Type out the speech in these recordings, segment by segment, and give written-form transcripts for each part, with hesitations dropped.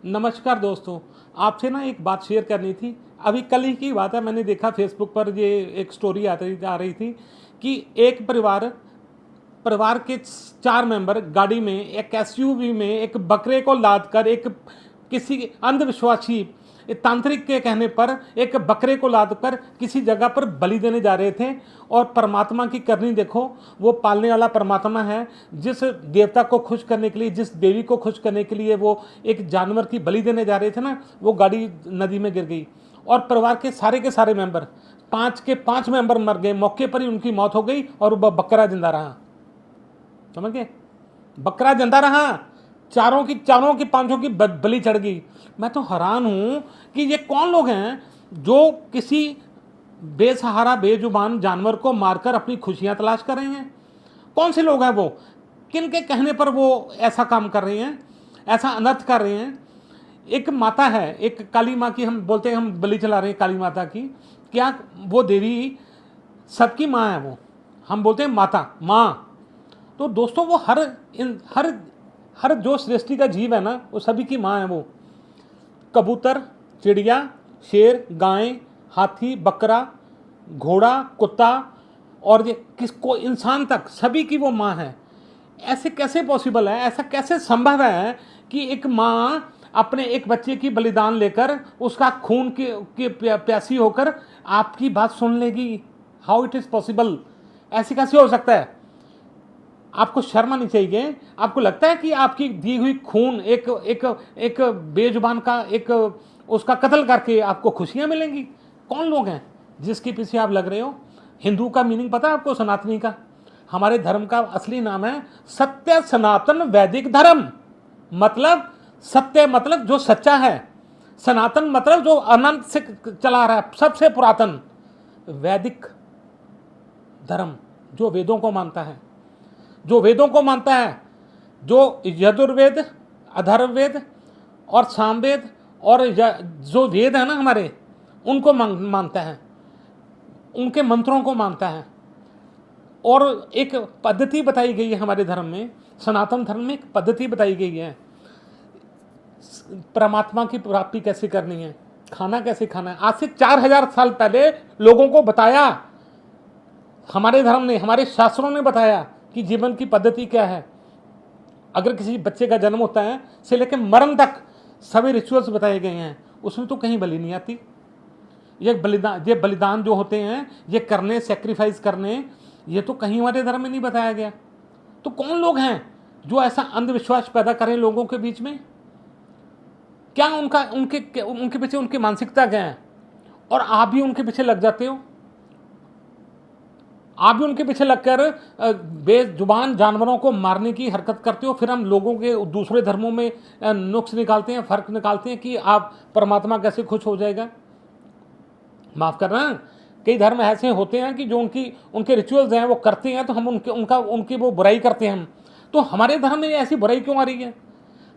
नमस्कार दोस्तों, आपसे ना एक बात शेयर करनी थी। अभी कल ही की बात है, मैंने देखा फेसबुक पर ये एक स्टोरी आ रही थी कि एक परिवार परिवार के 4 मेंबर गाड़ी में एक एसयूवी में एक बकरे को लाद कर एक किसी अंधविश्वासी तांत्रिक के कहने पर एक बकरे को लाद कर किसी जगह पर बलि देने जा रहे थे। और परमात्मा की करनी देखो, वो पालने वाला परमात्मा है। जिस देवता को खुश करने के लिए, जिस देवी को खुश करने के लिए वो एक जानवर की बलि देने जा रहे थे ना, वो गाड़ी नदी में गिर गई और परिवार के सारे मेंबर 5 के 5 मेंबर मर गए। मौके पर ही उनकी मौत हो गई और वह बकरा जिंदा रहा। समझ गए? बकरा जिंदा रहा, चारों की 5 की बलि चढ़ गई। मैं तो हैरान हूं कि ये कौन लोग हैं जो किसी बेसहारा बेजुबान जानवर को मारकर अपनी खुशियां तलाश कर रहे हैं। कौन से लोग हैं वो? किन के कहने पर वो ऐसा काम कर रहे हैं, ऐसा अनर्थ कर रहे हैं? एक माता है, एक काली माँ की, हम बोलते हैं हम बलि चला रहे हैं काली माता की। क्या वो देवी सबकी माँ है? वो हम बोलते हैं माता, माँ। तो दोस्तों वो हर जो सृष्टि का जीव है ना, वो सभी की माँ है। वो कबूतर, चिड़िया, शेर, गाय, हाथी, बकरा, घोड़ा, कुत्ता और ये किसको इंसान तक, सभी की वो माँ है। ऐसे कैसे पॉसिबल है? ऐसा कैसे संभव है कि एक माँ अपने एक बच्चे की बलिदान लेकर उसका खून की प्यासी होकर आपकी बात सुन लेगी? How it is possible? ऐसे कैसे हो सकता है? आपको शर्म आनी चाहिए। आपको लगता है कि आपकी दी हुई खून एक एक एक बेजुबान का एक उसका कत्ल करके आपको खुशियां मिलेंगी? कौन लोग हैं जिसके पीछे आप लग रहे हो? हिंदू का मीनिंग पता है आपको? सनातनी का, हमारे धर्म का असली नाम है सत्य सनातन वैदिक धर्म। मतलब सत्य मतलब जो सच्चा है, सनातन मतलब जो अनंत से चला रहा है, सबसे पुरातन वैदिक धर्म जो वेदों को मानता है, जो वेदों को मानता है, जो यजुर्वेद, अथर्ववेद और सामवेद और जो वेद है ना हमारे, उनको मानता है, उनके मंत्रों को मानता है। और एक पद्धति बताई गई है हमारे धर्म में, सनातन धर्म में एक पद्धति बताई गई है परमात्मा की प्राप्ति कैसे करनी है, खाना कैसे खाना है। आज से 4000 साल पहले लोगों को बताया, हमारे धर्म ने, हमारे शास्त्रों ने बताया कि जीवन की पद्धति क्या है। अगर किसी बच्चे का जन्म होता है से लेकर मरण तक सभी रिचुअल्स बताए गए हैं। उसमें तो कहीं बलि नहीं आती। ये बलिदान जो होते हैं, ये करने, सेक्रीफाइस करने, ये तो कहीं हमारे धर्म में नहीं बताया गया। तो कौन लोग हैं जो ऐसा अंधविश्वास पैदा करें लोगों के बीच में? क्या उनके पीछे उनकी मानसिकता क्या है? और आप भी उनके पीछे लग जाते हो। आप भी उनके पीछे लगकर बेजुबान जानवरों को मारने की हरकत करते हो। फिर हम लोगों के दूसरे धर्मों में नुक्स निकालते हैं, फर्क निकालते हैं कि आप परमात्मा कैसे खुश हो जाएगा। माफ करना, कई धर्म ऐसे होते हैं कि जो उनके रिचुअल्स हैं वो करते हैं तो हम उनकी वो बुराई करते हैं हम। तो हमारे धर्म में ऐसी बुराई क्यों आ रही है?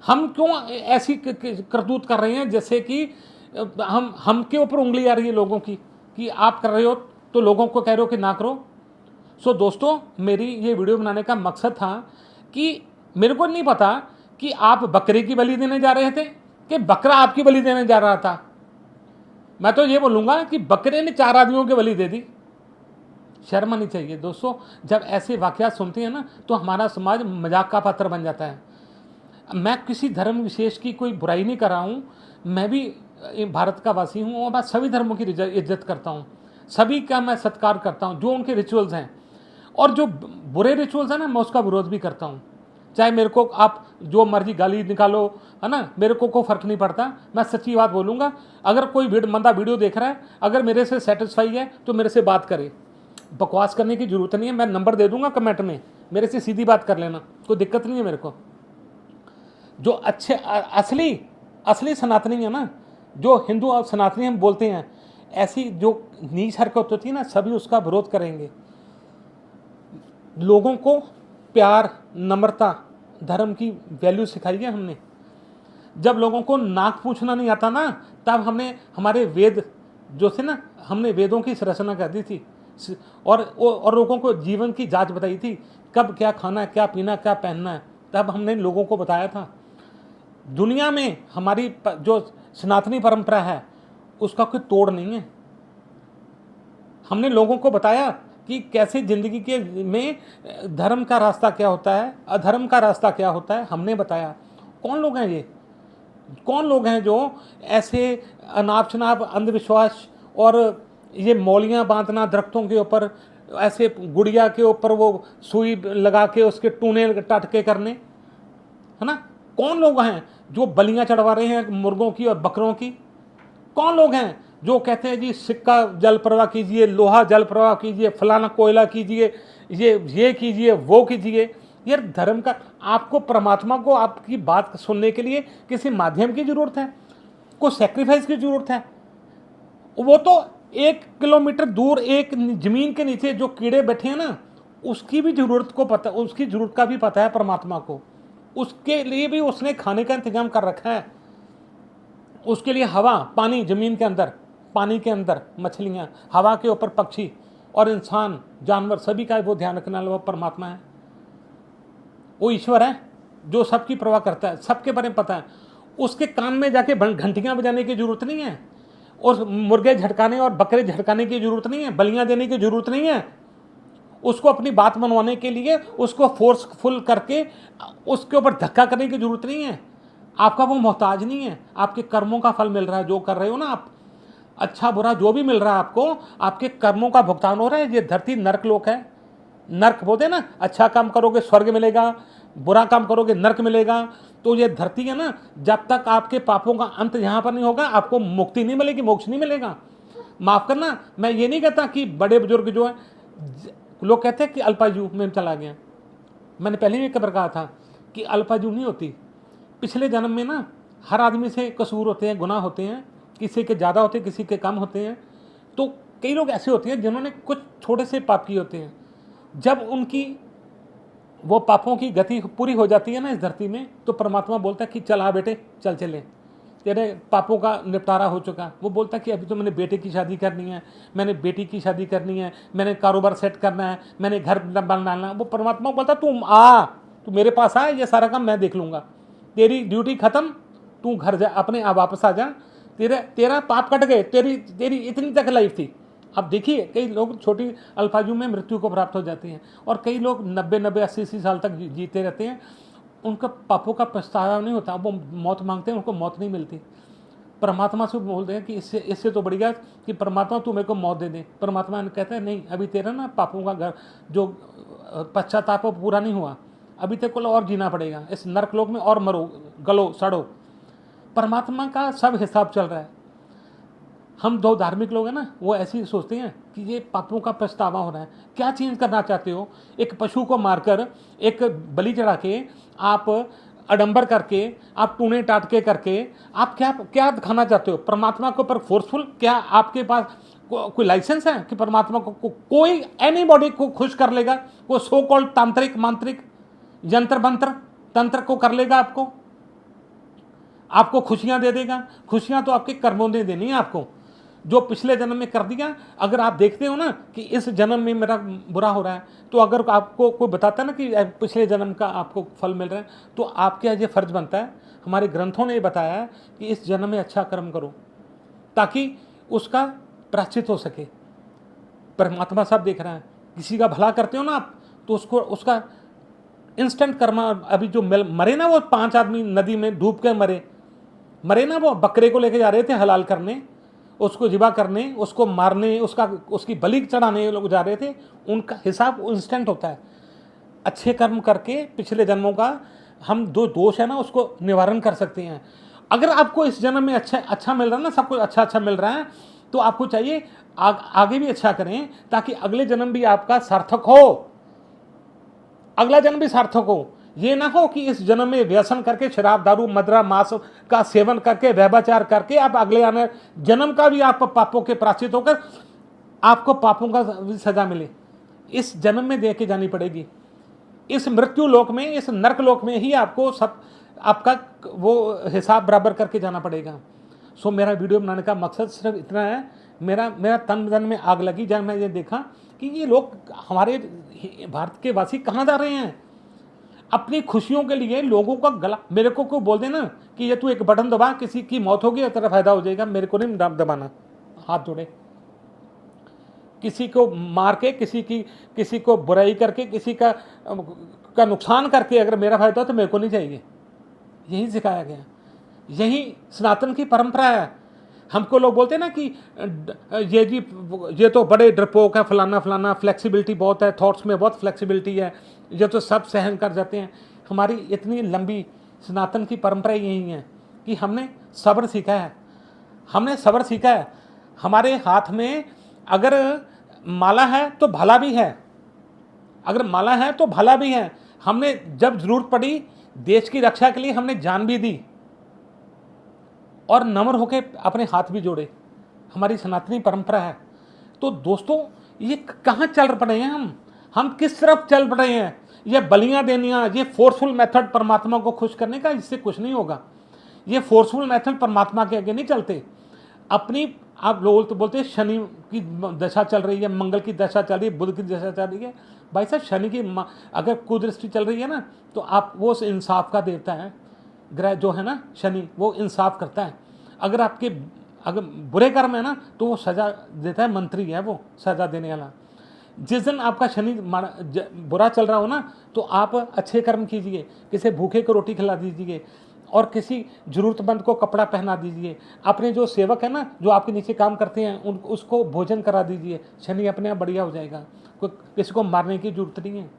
हम क्यों ऐसी करतूत कर रहे हैं जैसे कि हम के ऊपर उंगली आ रही है लोगों की कि आप कर रहे हो तो लोगों को कह रहे हो कि ना करो। सो दोस्तों, मेरी ये वीडियो बनाने का मकसद था कि मेरे को नहीं पता कि आप बकरे की बलि देने जा रहे थे कि बकरा आपकी बलि देने जा रहा था। मैं तो ये बोलूँगा कि बकरे ने 4 आदमियों की बलि दे दी। शर्म आनी चाहिए दोस्तों। जब ऐसे वाक़यात सुनते हैं ना, तो हमारा समाज मजाक का पात्र बन जाता है। मैं किसी धर्म विशेष की कोई बुराई नहीं कर रहा हूँ। मैं भी भारत का वासी हूँ और मैं सभी धर्मों की इज्जत करता हूँ, सभी का मैं सत्कार करता हूँ जो उनके रिचुअल्स हैं। और जो बुरे रिचुअल्स हैं ना, मैं उसका विरोध भी करता हूँ। चाहे मेरे को आप जो मर्जी गाली निकालो, है ना, मेरे को कोई फ़र्क नहीं पड़ता। मैं सच्ची बात बोलूँगा। अगर कोई बंदा वीडियो देख रहा है, अगर मेरे से सेटिस्फाई है तो मेरे से बात करे। बकवास करने की ज़रूरत नहीं है। मैं नंबर दे दूँगा कमेंट में, मेरे से सीधी बात कर लेना, कोई दिक्कत नहीं है मेरे को। जो अच्छे असली सनातनी है ना, जो हिंदू और सनातनी हम बोलते हैं, ऐसी जो नीच हरकत होती है ना, सभी उसका विरोध करेंगे। लोगों को प्यार, नम्रता, धर्म की वैल्यू सिखाई है हमने। जब लोगों को नाक पूछना नहीं आता ना, तब हमने हमारे वेद जो थे ना, हमने वेदों की रचना कर दी थी और लोगों को जीवन की जांच बताई थी, कब क्या खाना है, क्या पीना, क्या पहनना है। तब हमने लोगों को बताया था। दुनिया में हमारी जो सनातनी परंपरा है उसका कोई तोड़ नहीं है। हमने लोगों को बताया कि कैसे जिंदगी के में धर्म का रास्ता क्या होता है, अधर्म का रास्ता क्या होता है, हमने बताया। कौन लोग हैं ये? कौन लोग हैं जो ऐसे अनाप शनाप अंधविश्वास और ये मौलियाँ बांधना दरख्तों के ऊपर, ऐसे गुड़िया के ऊपर वो सुई लगा के उसके टूने टटके करने, है ना? कौन लोग हैं जो बलियां चढ़वा रहे हैं मुर्गों की और बकरों की? कौन लोग हैं जो कहते हैं जी सिक्का जल प्रवाह कीजिए, लोहा जल प्रवाह कीजिए, फलाना कोयला कीजिए, ये कीजिए, वो कीजिए? यार धर्म का, आपको परमात्मा को आपकी बात सुनने के लिए किसी माध्यम की जरूरत है, कोई सेक्रीफाइस की जरूरत है? वो तो 1 किलोमीटर दूर एक जमीन के नीचे जो कीड़े बैठे हैं ना, उसकी भी जरूरत को पता, उसकी जरूरत का भी पता है परमात्मा को। उसके लिए भी उसने खाने का इंतजाम कर रखा है। उसके लिए हवा, पानी, जमीन के अंदर, पानी के अंदर मछलियां, हवा के ऊपर पक्षी और इंसान, जानवर, सभी का वो ध्यान रखने वाला वो परमात्मा है। वो ईश्वर है जो सबकी परवाह करता है, सबके बारे में पता है। उसके कान में जाके घंटियां बजाने की जरूरत नहीं है, और मुर्गे झटकाने और बकरे झटकाने की जरूरत नहीं है, बलियां देने की जरूरत नहीं है। उसको अपनी बात मनवाने के लिए उसको फोर्सफुल करके उसके ऊपर धक्का करने की जरूरत नहीं है। आपका वो मोहताज नहीं है, आपके कर्मों का फल मिल रहा है, जो कर रहे हो ना आप, अच्छा बुरा जो भी मिल रहा है आपको, आपके कर्मों का भुगतान हो रहा है। ये धरती नर्क लोक है। नर्क बोलते हैं ना, अच्छा काम करोगे स्वर्ग मिलेगा, बुरा काम करोगे नर्क मिलेगा। तो ये धरती है ना, जब तक आपके पापों का अंत यहाँ पर नहीं होगा आपको मुक्ति नहीं मिलेगी, मोक्ष नहीं मिलेगा। माफ करना, मैं ये नहीं कहता कि बड़े बुजुर्ग जो है, लोग कहते हैं कि अल्पायु में चला गया। मैंने पहले भी खबर कहा था कि अल्पायु नहीं होती। पिछले जन्म में ना हर आदमी से कसूर होते हैं, गुनाह होते हैं, किसी के ज़्यादा होते हैं, किसी के कम होते हैं। तो कई लोग ऐसे होते हैं जिन्होंने कुछ छोटे से पाप किए होते हैं। जब उनकी वो पापों की गति पूरी हो जाती है ना इस धरती में, तो परमात्मा बोलता है कि चल आ बेटे, चल चले, तेरे पापों का निपटारा हो चुका। वो बोलता है कि अभी तो मैंने बेटे की शादी करनी है, मैंने बेटी की शादी करनी है, मैंने कारोबार सेट करना है, मैंने घर बनाना। वो परमात्मा बोलता तुम आ, तू मेरे पास आ, ये सारा काम मैं देख लूँगा, तेरी ड्यूटी खत्म, तू घर जा, अपने आप वापस आ जा, तेरा पाप कट गए, तेरी इतनी तक लाइफ थी। अब देखिए कई लोग छोटी अल्पायु में मृत्यु को प्राप्त हो जाते हैं, और कई लोग 90-90, 80-80 साल तक जीते रहते हैं। उनका पापों का पछतावा नहीं होता, वो मौत मांगते हैं, उनको मौत नहीं मिलती। परमात्मा से बोलते हैं कि इससे तो बढ़िया कि परमात्मा तू मेरे को मौत दे दे। परमात्मा ने कहता है नहीं, अभी तेरा ना पापों का घर जो पश्चाताप पूरा नहीं हुआ, अभी तेरे को और जीना पड़ेगा, इस नरक लोक में और मरो, गलो सड़ो। परमात्मा का सब हिसाब चल रहा है। हम दो धार्मिक लोग हैं ना, वो ऐसे ही सोचते हैं कि ये पापों का पछतावा हो रहा है। क्या चेंज करना चाहते हो? एक पशु को मारकर, एक बलि चढ़ा के, आप आडंबर करके, आप टूने टाटके करके, आप क्या क्या दिखाना चाहते हो? परमात्मा के ऊपर फोर्सफुल? क्या आपके पास कोई लाइसेंस है कि परमात्मा को कोई एनीबॉडी को खुश कर लेगा? वो सो कॉल्ड तांत्रिक, मांत्रिक, यंत्र मंत्र, तंत्र को कर लेगा आपको खुशियां दे देगा? खुशियां तो आपके कर्मों ने देनी है आपको, जो पिछले जन्म में कर दिया। अगर आप देखते हो ना कि इस जन्म में मेरा बुरा हो रहा है, तो अगर आपको कोई बताता है ना कि पिछले जन्म का आपको फल मिल रहा है, तो आपके ये फर्ज बनता है, हमारे ग्रंथों ने ये बताया है कि इस जन्म में अच्छा कर्म करो ताकि उसका प्रायश्चित हो सके। परमात्मा सब देख रहा है। किसी का भला करते हो ना आप, तो उसका इंस्टेंट कर्मा। अभी जो मरे ना वो 5 आदमी नदी में डूब के मरे ना, वो बकरे को लेके जा रहे थे हलाल करने, उसको जिबा करने, उसको मारने, उसकी बलि चढ़ाने लोग जा रहे थे। उनका हिसाब इंस्टेंट होता है। अच्छे कर्म करके पिछले जन्मों का हम जो दोष है ना उसको निवारण कर सकते हैं। अगर आपको इस जन्म में अच्छा मिल रहा है ना, सब कुछ अच्छा मिल रहा है, तो आपको चाहिए आगे भी अच्छा करें ताकि अगले जन्म भी आपका सार्थक हो, अगला जन्म भी सार्थक हो। ये ना हो कि इस जन्म में व्यसन करके शराब, दारू, मदरा, मांस का सेवन करके, व्यभिचार करके आप अगले आने जन्म का भी आप पापों के प्रायश्चित होकर आपको पापों का भी सजा मिले। इस जन्म में दे के जानी पड़ेगी। इस मृत्यु लोक में, इस नरक लोक में ही आपको सब आपका वो हिसाब बराबर करके जाना पड़ेगा। सो मेरा वीडियो बनाने का मकसद सिर्फ इतना है। मेरा तन बदन में आग लगी जब मैं ये देखा कि ये लोग हमारे भारत के वासी कहाँ जा रहे हैं। अपनी खुशियों के लिए लोगों का गला, मेरे को कोई बोल देना कि ये तू एक बटन दबा, किसी की मौत होगी और तेरा फायदा हो जाएगा, मेरे को नहीं दबाना, हाथ जोड़े। किसी को मार के, किसी को बुराई करके, किसी का नुकसान करके अगर मेरा फायदा हो तो मेरे को नहीं चाहिए। यही सिखाया गया, यही सनातन की परंपरा है। हमको लोग बोलते हैं ना कि ये जी ये तो बड़े डरपोक है, फलाना फलाना, फ्लेक्सिबिलिटी बहुत है, थॉट्स में बहुत फ्लेक्सिबिलिटी है, ये तो सब सहन कर जाते हैं। हमारी इतनी लंबी सनातन की परंपरा यही है कि हमने सब्र सीखा है, हमने सब्र सीखा है। हमारे हाथ में अगर माला है तो भला भी है, अगर माला है तो भला भी है। हमने जब जरूरत पड़ी देश की रक्षा के लिए हमने जान भी दी और नम्र होके अपने हाथ भी जोड़े। हमारी सनातनी परंपरा है। तो दोस्तों, ये कहाँ चल पड़े हैं हम किस तरफ चल पड़े हैं? ये बलियां देनियां, ये फोर्सफुल मेथड परमात्मा को खुश करने का, इससे कुछ नहीं होगा। ये फोर्सफुल मेथड परमात्मा के आगे नहीं चलते। अपनी, आप लोग तो बोलते हैं शनि की दशा चल रही है, मंगल की दशा चल रही है, बुध की दशा चल रही है। भाई साहब, शनि की अगर कुदृष्टि चल रही है ना, तो आप, वो इंसाफ का देवता है, ग्रह जो है ना शनि, वो इंसाफ करता है। अगर बुरे कर्म है ना तो वो सजा देता है, मंत्री है वो सजा देने वाला। जिस दिन आपका शनि बुरा चल रहा हो ना, तो आप अच्छे कर्म कीजिए, किसी भूखे को रोटी खिला दीजिए और किसी जरूरतमंद को कपड़ा पहना दीजिए। अपने जो सेवक है ना, जो आपके नीचे काम करते हैं, उसको भोजन करा दीजिए, शनि अपने आप बढ़िया हो जाएगा। किसी को मारने की जरूरत नहीं है।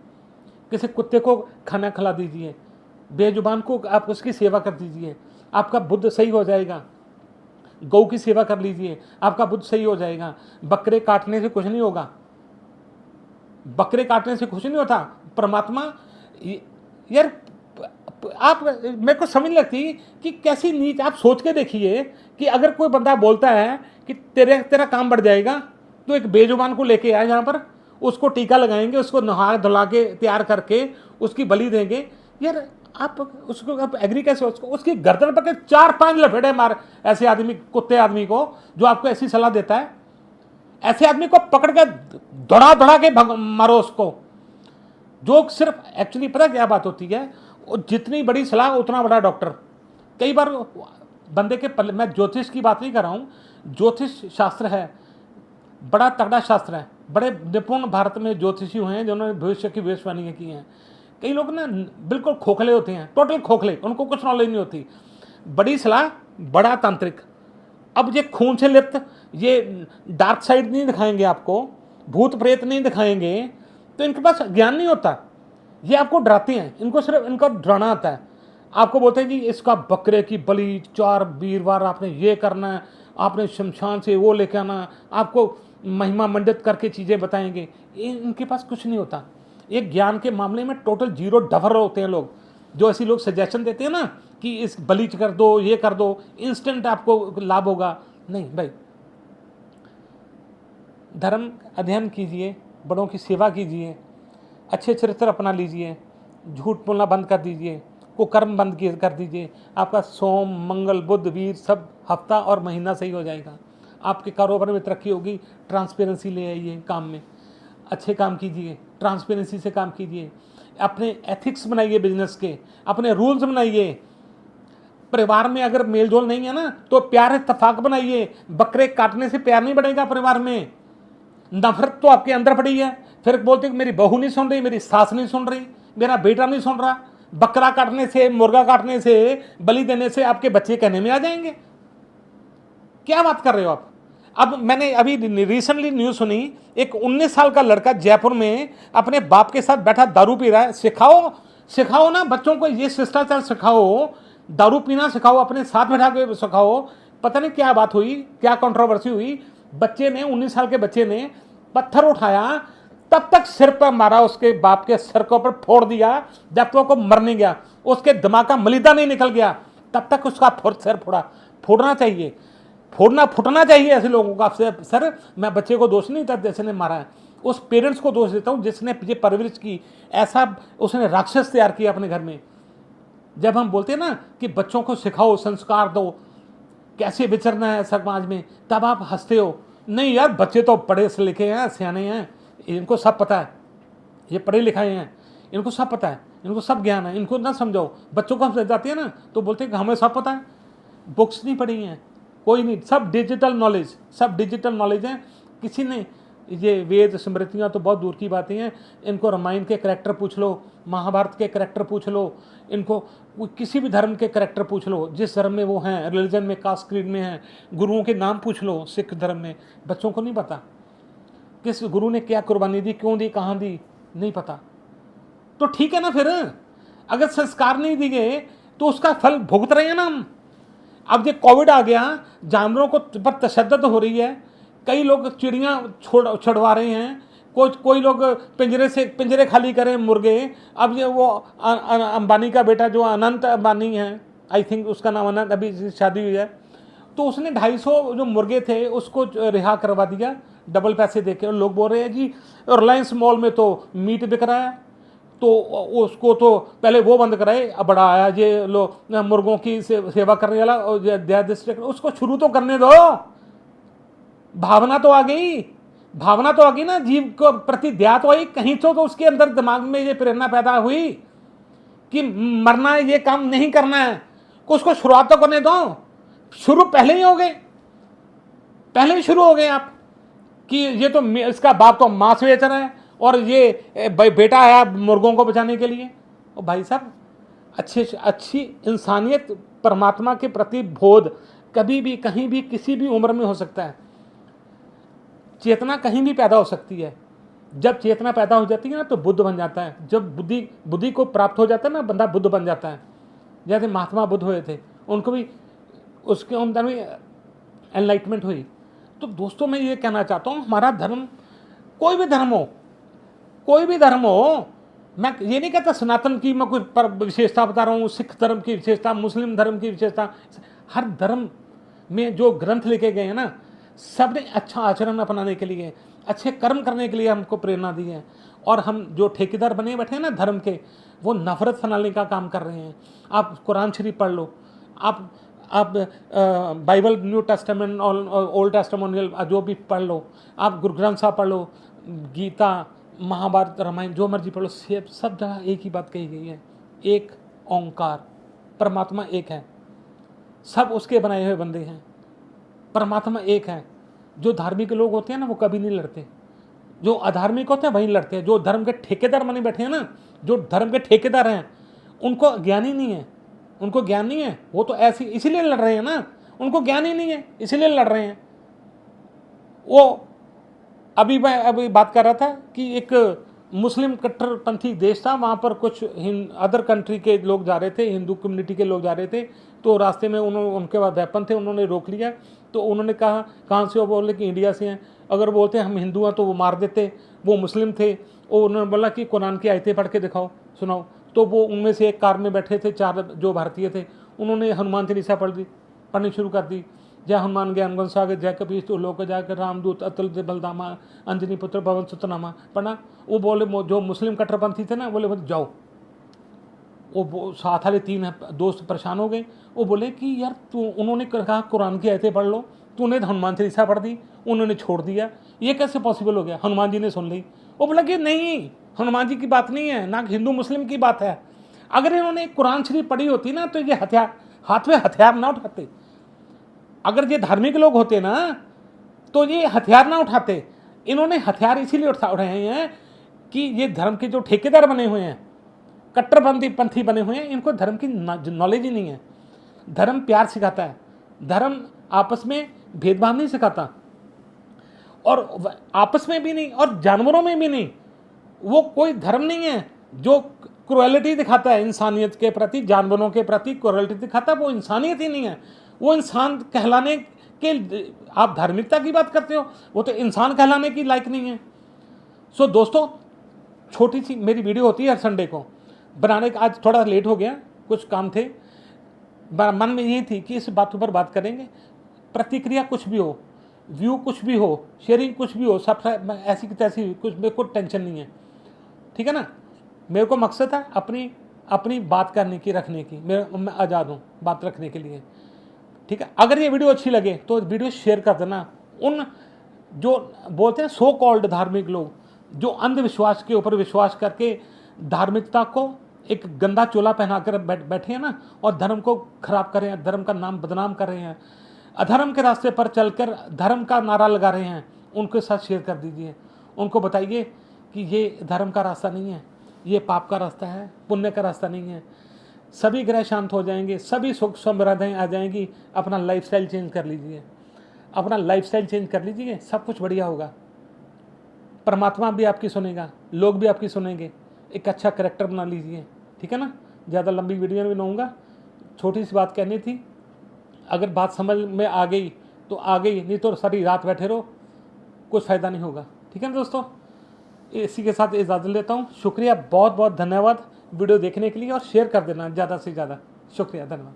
किसी कुत्ते को खाना खिला दीजिए, बेजुबान को आप उसकी सेवा कर दीजिए, आपका बुद्ध सही हो जाएगा। गौ की सेवा कर लीजिए, आपका बुद्ध सही हो जाएगा। बकरे काटने से कुछ नहीं होगा, बकरे काटने से कुछ नहीं होता। परमात्मा, यार आप, मेरे को समझ लगती कि कैसी नीच, आप सोच के देखिए कि अगर कोई बंदा बोलता है कि तेरा काम बढ़ जाएगा, तो एक बेजुबान को लेके आए यहाँ पर, उसको टीका लगाएंगे, उसको नहा धुला के तैयार करके उसकी बलि देंगे। यार आप उसको आप एग्री कैसे, उसकी गर्दन पकड़ 4-5 लपेटे मार ऐसे आदमी, कुत्ते आदमी को जो आपको ऐसी सलाह देता है। ऐसे आदमी को पकड़ के दौड़ा दौड़ा के मारो उसको। जो सिर्फ एक्चुअली पता क्या बात होती है, जितनी बड़ी सलाह उतना बड़ा डॉक्टर। कई बार बंदे के पल्ले, मैं ज्योतिष की बात नहीं कर रहा हूँ, ज्योतिष शास्त्र है, बड़ा तगड़ा शास्त्र है। बड़े निपुण भारत में ज्योतिषी हुए हैं जिन्होंने भविष्य की भविष्यवाणियाँ की हैं। कई लोग ना बिल्कुल खोखले होते हैं, टोटल खोखले, उनको कुछ नॉलेज नहीं होती। बड़ी सलाह, बड़ा तांत्रिक। अब ये खून से लिप्त, ये डार्क साइड नहीं दिखाएंगे आपको, भूत प्रेत नहीं दिखाएंगे, तो इनके पास ज्ञान नहीं होता। ये आपको डराते हैं, इनको सिर्फ इनका डराना आता है। आपको बोलते हैं जी इसका बकरे की बलि 4 वीरवार आपने ये करना है, आपने शमशान से वो लेके आना, आपको महिमा मंडित करके चीज़ें बताएंगे। इनके पास कुछ नहीं होता। ये ज्ञान के मामले में टोटल जीरो डफर होते हैं लोग। जो ऐसी लोग सजेशन देते हैं ना कि इस बलि कर दो, ये कर दो, इंस्टेंट आपको लाभ होगा, नहीं भाई। धर्म अध्ययन कीजिए, बड़ों की सेवा कीजिए, अच्छे चरित्र अपना लीजिए, झूठ बोलना बंद कर दीजिए, कुकर्म बंद कर दीजिए। आपका सोम मंगल बुध वीर सब हफ्ता और महीना सही हो जाएगा। आपके कारोबार में तरक्की होगी। ट्रांसपेरेंसी ले आइए काम में, अच्छे काम कीजिए, ट्रांसपेरेंसी से काम कीजिए, अपने एथिक्स बनाइए, बिजनेस के अपने रूल्स बनाइए। परिवार में अगर मेलजोल नहीं है ना, तो प्यार इत्तेफाक बनाइए। बकरे काटने से प्यार नहीं बढ़ेगा परिवार में, नफरत तो आपके अंदर पड़ी है। फिर बोलते कि मेरी बहू नहीं सुन रही, मेरी सास नहीं सुन रही, मेरा बेटा नहीं सुन रहा। बकरा काटने से, मुर्गा काटने से, बलि देने से आपके बच्चे कहने में आ जाएंगे। क्या बात कर रहे हो आप? अब मैंने अभी रिसेंटली न्यूज़ सुनी, एक 19 साल का लड़का जयपुर में अपने बाप के साथ बैठा दारू पी रहा है। सिखाओ ना बच्चों को, ये शिष्टाचार सिखाओ, दारू पीना सिखाओ, अपने साथ बैठा के सिखाओ। पता नहीं क्या बात हुई, क्या कंट्रोवर्सी हुई। बच्चे ने, 19 साल के बच्चे ने पत्थर उठाया, तब तक सिर पर मारा, उसके बाप के सिर के ऊपर फोड़ दिया जब तक वो मर नहीं गया, उसके दिमाग का मलिदा नहीं निकल गया, तब तक उसका सिर फोड़ा। फोड़ना चाहिए, फूटना चाहिए ऐसे लोगों का। सर मैं बच्चे को दोष नहीं देता जिसने मारा है, उस पेरेंट्स को दोष देता हूँ जिसने ये परवरिश की। ऐसा उसने राक्षस तैयार किया अपने घर में। जब हम बोलते हैं ना कि बच्चों को सिखाओ, संस्कार दो, कैसे विचरना है समाज में, तब आप हंसते हो। नहीं यार, बच्चे तो पढ़े लिखे हैं, सियाने हैं, इनको सब पता है, ये पढ़े लिखाए हैं, इनको सब पता है। इनको सब ज्ञान है, इनको ना समझाओ। बच्चों को हम समझाते हैं ना तो बोलते हैं कि हमें सब पता है, बुक्स नहीं पढ़ी हैं, कोई नहीं, सब डिजिटल नॉलेज, सब डिजिटल नॉलेज है। किसी ने ये वेद स्मृतियाँ तो बहुत दूर की बातें हैं, इनको रामायण के करैक्टर पूछ लो, महाभारत के करैक्टर पूछ लो, इनको किसी भी धर्म के करैक्टर पूछ लो, जिस धर्म में वो हैं, रिलीजन में, कास्ट क्रीड में हैं, गुरुओं के नाम पूछ लो। सिख धर्म में बच्चों को नहीं पता किस गुरु ने क्या कुर्बानी दी, क्यों दी, कहाँ दी, नहीं पता। तो ठीक है ना, फिर अगर संस्कार नहीं दिए तो उसका फल भुगत रहे हैं ना हम। अब ये कोविड आ गया, जानवरों को पर तशद्दुद हो रही है, कई लोग चिड़ियाँ छुड़वा रहे हैं, कोई लोग पिंजरे खाली करें मुर्गे। अब ये वो अंबानी का बेटा जो अनंत अंबानी है, आई थिंक उसका नाम अनंत, अभी शादी हुई है, तो उसने 250 जो मुर्गे थे उसको रिहा करवा दिया डबल पैसे देके। और लोग बोल रहे हैं जी रिलायंस मॉल में तो मीट बिक रहा है, तो उसको तो पहले वो बंद कराए, अब बड़ा आया ये लोग मुर्गों की सेवा करने वाला, उसको शुरू तो करने दो। भावना तो आ गई, भावना तो आ गई ना, जीव को प्रति दया तो आई, कहीं तो उसके अंदर दिमाग में ये प्रेरणा पैदा हुई कि मरना है, ये काम नहीं करना है, उसको शुरुआत तो करने दो। शुरू पहले ही हो गए, पहले ही शुरू हो गए आप कि ये तो इसका बाप तो मांस बेच रहा है और ये बेटा आया मुर्गों को बचाने के लिए। और भाई साहब, अच्छी इंसानियत, परमात्मा के प्रति बोध कभी भी, कहीं भी, किसी भी उम्र में हो सकता है। चेतना कहीं भी पैदा हो सकती है। जब चेतना पैदा हो जाती है ना तो बुद्ध बन जाता है। जब बुद्धि को प्राप्त हो जाता है ना, बंदा बुद्ध बन जाता है। जैसे महात्मा बुद्ध हुए थे, उनको भी उसके अंदर में एनलाइटमेंट हुई। तो दोस्तों, मैं ये कहना चाहता हूँ, हमारा धर्म, कोई भी धर्म हो, कोई भी धर्म हो, मैं ये नहीं कहता सनातन की मैं कुछ पर विशेषता बता रहा हूँ, सिख धर्म की विशेषता, मुस्लिम धर्म की विशेषता, हर धर्म में जो ग्रंथ लिखे गए हैं ना, सब ने अच्छा आचरण अपनाने के लिए, अच्छे कर्म करने के लिए हमको प्रेरणा दी है। और हम जो ठेकेदार बने बैठे हैं ना धर्म के, वो नफरत फैलाने का काम कर रहे हैं। आप कुरान शरीफ पढ़ लो, आप बाइबल, न्यू टेस्टामेंट और ओल्ड टेस्टामेंट जो भी पढ़ लो, आप गुरु ग्रंथ साहब पढ़ लो, गीता, महाभारत, रामायण, जो मर्जी पढ़ लो, सब जगह एक ही बात कही गई है, एक ओंकार, परमात्मा एक है, सब उसके बनाए हुए बंदे हैं, परमात्मा एक है। जो धार्मिक लोग होते हैं ना वो कभी नहीं लड़ते, जो अधार्मिक होते हैं वही लड़ते हैं। जो धर्म के ठेकेदार बने बैठे हैं ना, जो धर्म के ठेकेदार हैं, उनको ज्ञान ही नहीं है, उनको ज्ञान नहीं है, वो तो ऐसे इसीलिए लड़ रहे हैं ना, उनको ज्ञान ही नहीं है इसीलिए लड़ रहे हैं। वो मैं अभी बात कर रहा था कि एक मुस्लिम कट्टरपंथी देश था, वहाँ पर कुछ अदर कंट्री के लोग जा रहे थे, हिंदू कम्युनिटी के लोग जा रहे थे, तो रास्ते में उनके पास वेपन थे, उन्होंने रोक लिया। तो उन्होंने कहा कहाँ से हो, बोले कि इंडिया से हैं। अगर बोलते हम हिंदू हैं तो वो मार देते, वो मुस्लिम थे। वो उन्होंने बोला कि कुरान की आयतें पढ़ के दिखाओ, सुनाओ। तो वो उनमें से एक कार में बैठे थे 4 जो भारतीय थे, उन्होंने हनुमान चालीसा पढ़नी शुरू कर दी। जय हनुमान ज्ञान गुण सागर, जय कपीश तो लोक जाकर, रामदूत अतुल बलदामा, अंजनी पुत्र पवन सुतनामा पढ़ा। वो बोले, जो मुस्लिम कट्टरपंथी थे ना, बोले जाओ। वो साथ वाले 3 दोस्त परेशान हो गए। वो बोले कि यार उन्होंने कहा कुरान की आयतें पढ़ लो, तूने हनुमान चालीसा पढ़ दी, उन्होंने छोड़ दिया, ये कैसे पॉसिबल हो गया? हनुमान जी ने सुन ली। वो बोला कि नहीं, हनुमान जी की बात नहीं है, ना हिंदू मुस्लिम की बात है। अगर इन्होंने कुरान शरीफ पढ़ी होती ना तो ये हाथ में हथियार ना उठाते। अगर ये धार्मिक लोग होते ना तो ये हथियार ना उठाते। इन्होंने हथियार इसीलिए उठा रहे हैं कि ये धर्म के जो ठेकेदार बने हुए हैं, कट्टरपंथी बने हुए हैं, इनको धर्म की नॉलेज ही नहीं है। धर्म प्यार सिखाता है, धर्म आपस में भेदभाव नहीं सिखाता, और आपस में भी नहीं और जानवरों में भी नहीं। वो कोई धर्म नहीं है जो क्रुएलिटी दिखाता है इंसानियत के प्रति, जानवरों के प्रति क्रुएलिटी दिखाता है, वो इंसानियत ही नहीं है। वो इंसान कहलाने के, आप धार्मिकता की बात करते हो, वो तो इंसान कहलाने की लायक नहीं है। सो दोस्तों, छोटी सी मेरी वीडियो होती है हर संडे को बनाने का, आज थोड़ा लेट हो गया, कुछ काम थे, मन में यही थी कि इस बात पर बात करेंगे। प्रतिक्रिया कुछ भी हो, व्यू कुछ भी हो, शेयरिंग कुछ भी हो, सब ऐसी की तैसी, कुछ मेरे को टेंशन नहीं है, ठीक है ना। मेरे को मकसद है अपनी बात करने की, रखने की, मैं आज़ाद हूँ बात रखने के लिए, ठीक है। अगर ये वीडियो अच्छी लगे तो वीडियो शेयर कर देना। उन जो बोलते हैं सो कॉल्ड धार्मिक लोग, जो अंधविश्वास के ऊपर विश्वास करके धार्मिकता को एक गंदा चोला पहनाकर बैठे हैं ना, और धर्म को खराब कर रहे हैं, धर्म का नाम बदनाम कर रहे हैं, अधर्म के रास्ते पर चलकर धर्म का नारा लगा रहे हैं, उनके साथ शेयर कर दीजिए। उनको बताइए कि ये धर्म का रास्ता नहीं है, ये पाप का रास्ता है, पुण्य का रास्ता नहीं है। सभी ग्रह शांत हो जाएंगे, सभी सुख समृद्धियाँ आ जाएंगी। अपना लाइफस्टाइल चेंज कर लीजिए, अपना लाइफस्टाइल चेंज कर लीजिए, सब कुछ बढ़िया होगा। परमात्मा भी आपकी सुनेगा, लोग भी आपकी सुनेंगे। एक अच्छा करेक्टर बना लीजिए, ठीक है ना। ज़्यादा लंबी वीडियो भी नहीं, छोटी सी बात कहनी थी। अगर बात समझ में आ गई तो आ गई, नहीं तो सारी रात बैठे रहो, कुछ फ़ायदा नहीं होगा, ठीक है ना दोस्तों। इसी के साथ इजाज़त लेता हूँ। शुक्रिया, बहुत बहुत धन्यवाद वीडियो देखने के लिए, और शेयर कर देना ज़्यादा से ज़्यादा। शुक्रिया, धन्यवाद।